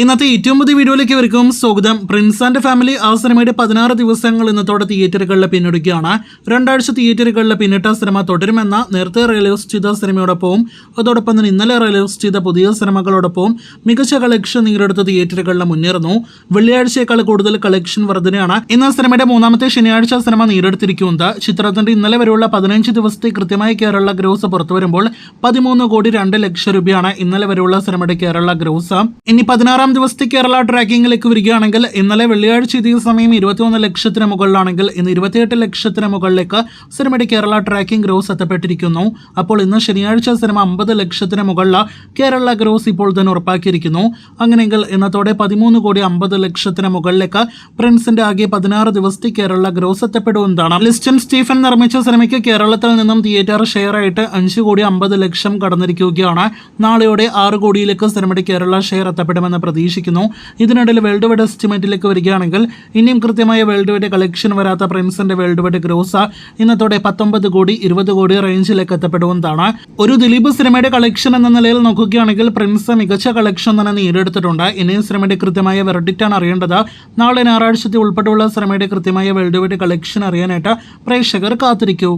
ഇന്നത്തെ ഏറ്റവും പുതിയ വീഡിയോയിലേക്ക് ഇവർക്കും സ്വാഗതം. പ്രിൻസ് ആൻഡ് ഫാമിലി ആ സിനിമയുടെ 16 ദിവസങ്ങൾ ഇന്നത്തോടെ തിയേറ്ററുകളിൽ പിന്നിടുകയാണ്. 2 ആഴ്ച തിയേറ്ററുകളിൽ പിന്നിട്ട സിനിമ തുടരുമെന്ന നേരത്തെ റിലീസ് ചെയ്ത സിനിമയോടൊപ്പവും അതോടൊപ്പം തന്നെ ഇന്നലെ റിലീസ് ചെയ്ത പുതിയ സിനിമകളോടൊപ്പവും മികച്ച കളക്ഷൻ നേടിയെടുത്ത തിയേറ്ററുകളിൽ മുന്നേറുന്നു. വെള്ളിയാഴ്ചയേക്കാൾ കൂടുതൽ കളക്ഷൻ വർധനയാണ് ഇന്ന് സിനിമയുടെ മൂന്നാമത്തെ ശനിയാഴ്ച സിനിമ നേടിയെടുത്തിരിക്കുന്നത്. ചിത്രത്തിന്റെ ഇന്നലെ വരെയുള്ള 15 ദിവസത്തെ കൃത്യമായ കേരള ഗ്രോസ് പുറത്തുവരുമ്പോൾ 13,02,00,000 രൂപയാണ് ഇന്നലെ വരെയുള്ള സിനിമയുടെ കേരള ഗ്രോസ്. ഇനി 16 ദിവസത്തെ കേരള ട്രാക്കിംഗിലേക്ക് വരികയാണെങ്കിൽ ഇന്നലെ വെള്ളിയാഴ്ച ഇതേ സമയം 21 ലക്ഷത്തിന് മുകളിലാണെങ്കിൽ ഇന്ന് 28 ലക്ഷത്തിന് മുകളിലേക്ക് സിനിമയുടെ കേരള ട്രാക്കിംഗ് ഗ്രോസ് എത്തപ്പെട്ടിരിക്കുന്നു. അപ്പോൾ ഇന്ന് ശനിയാഴ്ച സിനിമ 50 ലക്ഷത്തിന് മുകളിൽ കേരള ഗ്രോസ് ഇപ്പോൾ തന്നെ ഉറപ്പാക്കിയിരിക്കുന്നു. അങ്ങനെയെങ്കിൽ ഇന്നത്തോടെ 13,50,00,000 മുകളിലേക്ക് പ്രിൻസിന്റെ ആകെ 16 ദിവസത്തെ കേരള ഗ്രോസ് എത്തപ്പെടുന്നതാണ്. ലിസ്റ്റൻ സ്റ്റീഫൻ നിർമ്മിച്ച സിനിമയ്ക്ക് കേരളത്തിൽ നിന്നും തിയേറ്റർ ഷെയർ ആയിട്ട് 5,50,00,000 കടന്നിരിക്കുകയാണ്. നാളെയോടെ 6 കോടിയിലേക്ക് സിനിമയുടെ കേരള ഷെയർ എത്തപ്പെടുമെന്ന് പ്രതീക്ഷിക്കുന്നു. ഇതിനിടയിൽ വേൾഡ് വൈഡ് എസ്റ്റിമേറ്റിലേക്ക് വരികയാണെങ്കിൽ ഇനിയും കൃത്യമായ വേൾഡ് വൈഡ് കളക്ഷൻ വരാത്ത പ്രിൻസിന്റെ വേൾഡ് വൈഡ് ഗ്രോസ് ഇന്നത്തോടെ 19 കോടി 20 കോടി റേഞ്ചിലേക്ക് എത്തപ്പെടുന്നതാണ്. ഒരു ദിലീപ് സിനിമയുടെ കളക്ഷൻ എന്ന നിലയിൽ നോക്കുകയാണെങ്കിൽ പ്രിൻസ് മികച്ച കളക്ഷൻ തന്നെ നേടിയെടുത്തിട്ടുണ്ട്. ഇനിയും സിനിമയുടെ കൃത്യമായ വെർഡിക്റ്റാണ് അറിയേണ്ടത്. നാളെ ഞായറാഴ്ചത്തെ ഉൾപ്പെടെയുള്ള സിനിമയുടെ കൃത്യമായ വേൾഡ് വൈഡ് കളക്ഷൻ അറിയാനായിട്ട് പ്രേക്ഷകർ കാത്തിരിക്കൂ.